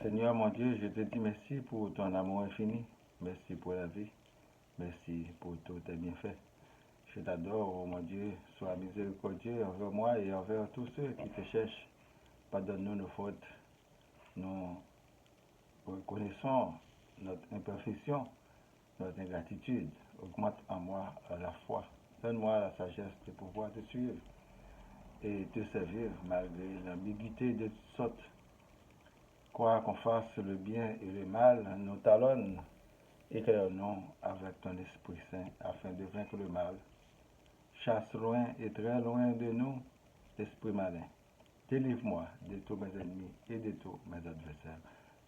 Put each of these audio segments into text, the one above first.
Seigneur mon Dieu, je te dis merci pour ton amour infini. Merci pour la vie. Merci pour tous tes bienfaits. Je t'adore, oh mon Dieu. Sois miséricordieux envers moi et envers tous ceux qui te cherchent. Pardonne-nous nos fautes. Nous reconnaissons notre imperfection, notre ingratitude. Augmente en moi la foi. Donne-moi la sagesse de pouvoir te suivre et te servir malgré l'ambiguïté de toutes sortes. Quoi qu'on fasse le bien et le mal, nous talonne. Éclaire-nous avec ton Esprit Saint afin de vaincre le mal. Chasse loin et très loin de nous l'esprit malin. Délivre-moi de tous mes ennemis et de tous mes adversaires.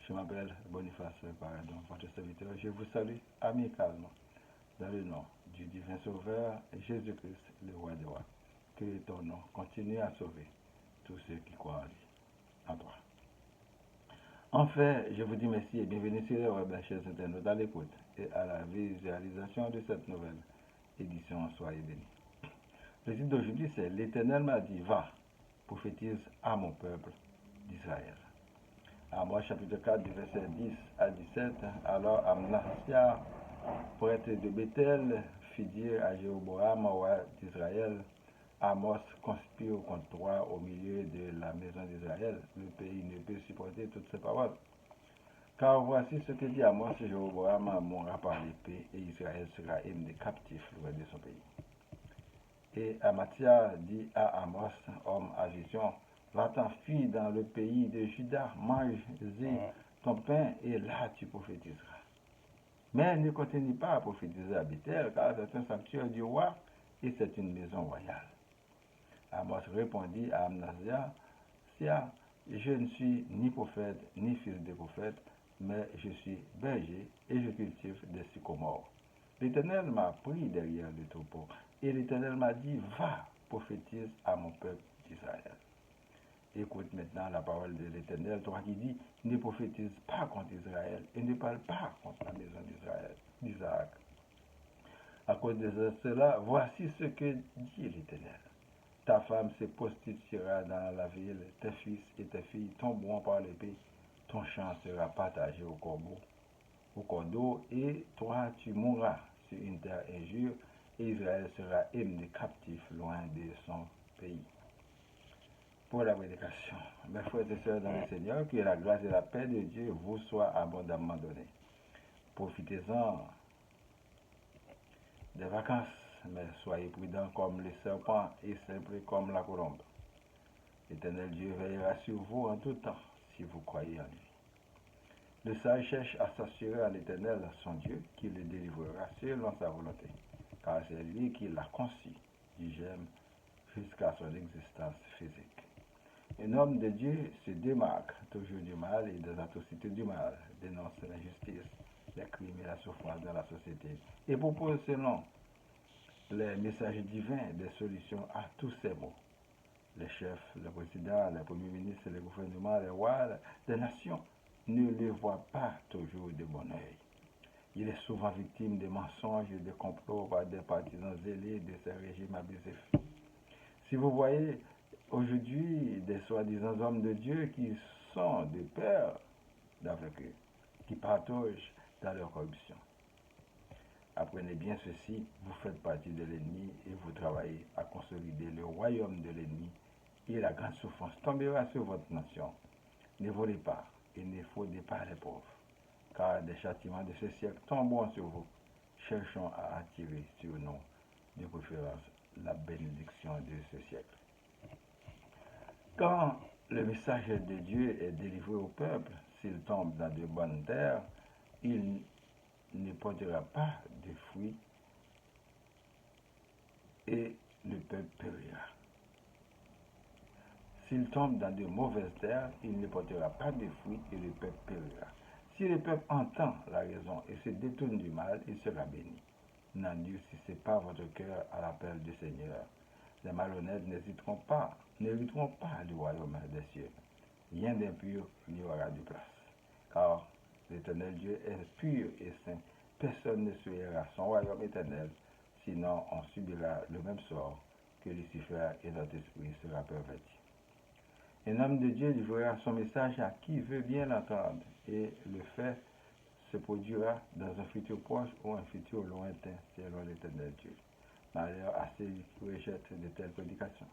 Je m'appelle Boniface Paradon, votre serviteur. Je vous salue amicalement dans le nom du divin Sauveur Jésus-Christ, le roi des rois. Que ton nom continue à sauver tous ceux qui croient en lui, en toi. Enfin, je vous dis merci et bienvenue sur les web, chers internautes, à l'écoute et à la visualisation de cette nouvelle édition. Soyez bénis. Le titre d'aujourd'hui, c'est L'Éternel m'a dit, va, prophétise à mon peuple d'Israël. Amos chapitre 4, du verset 10 à 17. Alors Amnasia, prêtre de Bethel, fit dire à Jéroboam, roi d'Israël, Amos conspire contre toi au milieu de la maison d'Israël. Le pays ne peut supporter toutes ces paroles. Car voici ce que dit Amos, Jéroboam mourra par l'épée, et Israël sera des captifs loin de son pays. Et Amathia dit à Amos, homme à vision, va-t'en, fuis dans le pays de Juda, mange-y ton pain, et là tu prophétiseras. Mais ne continue pas à prophétiser à Bethel, car c'est un sanctuaire du roi, et c'est une maison royale. Amos répondit à Amnasia, je ne suis ni prophète, ni fils de prophète, mais je suis berger et je cultive des sycomores. L'Éternel m'a pris derrière le troupeau, et l'Éternel m'a dit, va, prophétise à mon peuple d'Israël. Écoute maintenant la parole de l'Éternel, toi qui dis, ne prophétise pas contre Israël, et ne parle pas contre la maison d'Isaac. À cause de cela, voici ce que dit l'Éternel. Ta femme se prostituera dans la ville, tes fils et tes filles tomberont par l'épée, ton champ sera partagé au cordeau, et toi tu mourras sur une terre injure, et Israël sera emmené captif loin de son pays. Pour la prédication, mes frères et sœurs dans le Seigneur, que la grâce et la paix de Dieu vous soient abondamment données. Profitez-en des vacances, mais soyez prudents comme le serpent et simples comme la colombe. L'Éternel Dieu veillera sur vous en tout temps, si vous croyez en lui. Le sage cherche à s'assurer à l'Éternel, son Dieu, qui le délivrera selon sa volonté, car c'est lui qui l'a conçu du germe jusqu'à son existence physique. Un homme de Dieu se démarque toujours du mal et des atrocités du mal, dénonce l'injustice, les crimes et la souffrance dans la société, et propose selon les messages divins des solutions à tous ces maux. Les chefs, les présidents, les premiers ministres, les gouvernements, les rois des nations ne le voient pas toujours de bon oeil. Il est souvent victime des mensonges et des complots par des partisans zélés de ces régimes abusifs. Si vous voyez aujourd'hui des soi-disant hommes de Dieu qui sont de peur d'avec eux, qui partagent dans leur corruption, apprenez bien ceci, vous faites partie de l'ennemi et vous travaillez à consolider le royaume de l'ennemi, et la grande souffrance tombera sur votre nation. Ne volez pas et ne fraudez pas les pauvres, car des châtiments de ce siècle tomberont sur vous. Cherchons à attirer sur nous, de préférence, la bénédiction de ce siècle. Quand le message de Dieu est délivré au peuple, s'il tombe dans de bonnes terres, il ne portera pas de fruits et le peuple périra. S'il tombe dans de mauvaises terres, il ne portera pas de fruits et le peuple périra. Si le peuple entend la raison et se détourne du mal, il sera béni. N'endurcissez pas votre cœur à l'appel du Seigneur. Les malhonnêtes n'hériteront pas du royaume des cieux. Rien d'impur n'y aura de place. Car l'Éternel Dieu est pur et saint. Personne ne souillera son royaume éternel, sinon on subira le même sort que Lucifer et notre esprit sera perverti. Un homme de Dieu livrera son message à qui veut bien l'entendre, et le fait se produira dans un futur proche ou un futur lointain, selon l'Éternel Dieu. Malheur à celui qui rejette de telles prédications.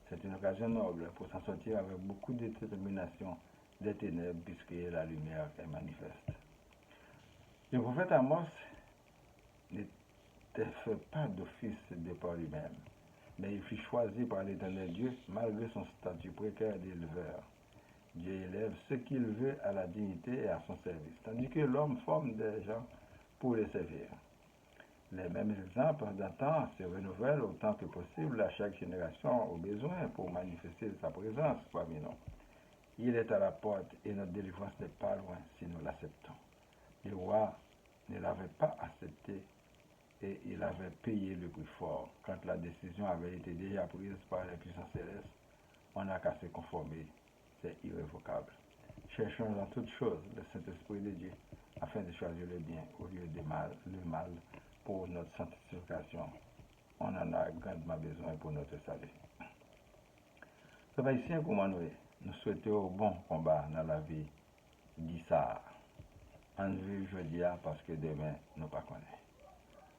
C'est une occasion noble pour s'en sortir avec beaucoup de détermination des ténèbres, puisque la lumière est manifeste. Le prophète Amos n'était fait pas d'office de par lui-même, mais il fut choisi par l'Éternel Dieu malgré son statut précaire d'éleveur. Dieu élève ce qu'il veut à la dignité et à son service, tandis que l'homme forme des gens pour les servir. Les mêmes exemples d'antan se renouvellent autant que possible à chaque génération au besoin pour manifester sa présence parmi nous. Il est à la porte et notre délivrance n'est pas loin si nous l'acceptons. Le roi ne l'avait pas accepté et il avait payé le prix fort. Quand la décision avait été déjà prise par les puissances célestes, on n'a qu'à se conformer. C'est irrévocable. Cherchons dans toutes choses le Saint-Esprit de Dieu afin de choisir le bien au lieu de le mal pour notre sanctification. On en a grandement besoin pour notre salut. Peuple haïtien, comment nous souhaitons un bon combat dans la vie d'Issa. On veut aujourd'hui parce que demain, nous ne pas connaître.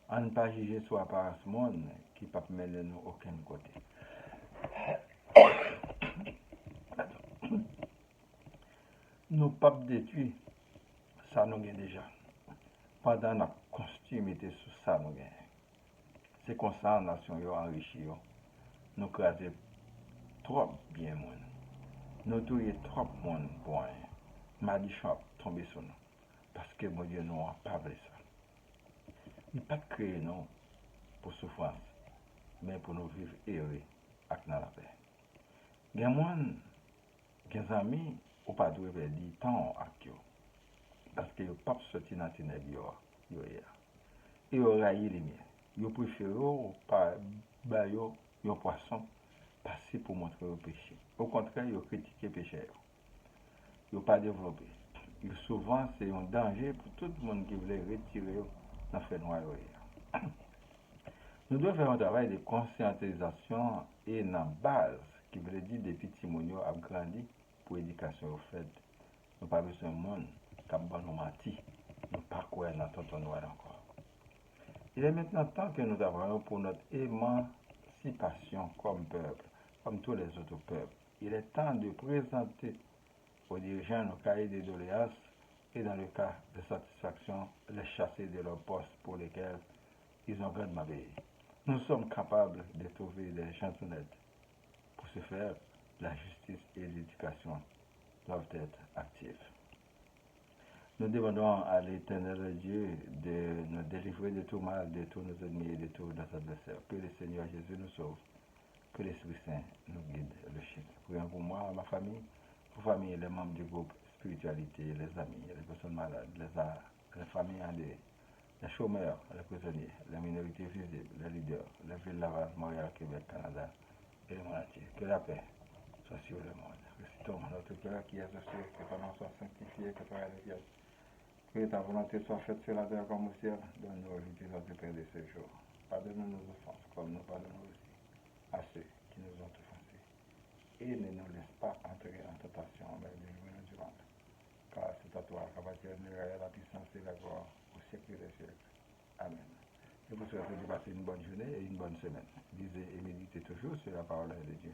On ne pas juger soit par ce monde qui ne peut mener nous aucun côté. Nous ne pas détruire ça nous gagne déjà. Pendant notre costume était sous ça nous gagne. C'est comme ça la nation est enrichie. Nous crasons trop bien monde. Nous tuons trop monde pour rien. Maldition tomber sur nous. Parce que mon Dieu nous n'a pas fait ça. Il n'a pas créé nous pour souffrance, mais pour nous vivre heureux avec dans la paix. Il y a des amis ou pas de perdre temps avec eux. Parce que ils ne peuvent pas sortir dans les ténèbres. Ils ont raillé les miens. Ils préfèrent pas bailler un poisson passer pour montrer le péché. Au contraire, ils critiquent le péché. Ils n'ont pas développé. Souvent, c'est un danger pour tout le monde qui voulait retirer dans le fait noir. Nous devons faire un travail de conscientisation et dans la base qui veut dire des petits mounions à grandir pour l'éducation au fait. Nous pas besoin de monde qui a nous menti. Nous pas quoi dans ton noir encore. Il est maintenant temps que nous travaillons pour notre émancipation comme peuple, comme tous les autres peuples. Il est temps de présenter aux dirigeants nos cahiers de doléances et dans le cas de satisfaction, les chasser de leurs postes pour lesquels ils ont grandement payé. Nous sommes capables de trouver des gens honnêtes. Pour ce faire, la justice et l'éducation doivent être actives. Nous demandons à l'Éternel Dieu de nous délivrer de tout mal, de tous nos ennemis et de tous nos adversaires. Que le Seigneur Jésus nous sauve. Que l'Esprit Saint nous guide le chien. Prions pour moi, ma famille, pour famille, les membres du groupe spiritualité, les amis, les personnes malades, les familles endeuillées, les chômeurs, les prisonniers, les minorités visibles, les leaders, les villes Laval, Montréal, Québec, Canada et le monde entier. Que la paix soit sur le monde. Récitons notre cœur qui est associé, que ton nom soit sanctifié, que ton règne vienne. Que ta volonté soit faite sur la terre comme au ciel. Donne-nous aujourd'hui notre pain de ce jour. Pardonne-nous nos offenses, comme nous pardonnons aussi à ceux qui nous ont offensés. Et ne nous laisse pas entrer en tentation, mais délivre-nous du mal. Car c'est à toi qu'appartient la puissance et la gloire au siècle des siècles. Amen. Je vous souhaite de passer une bonne journée et une bonne semaine. Lisez et méditez toujours sur la parole de Dieu.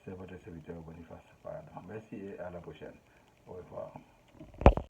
C'est votre serviteur Boniface. Pardon. Merci et à la prochaine. Au revoir.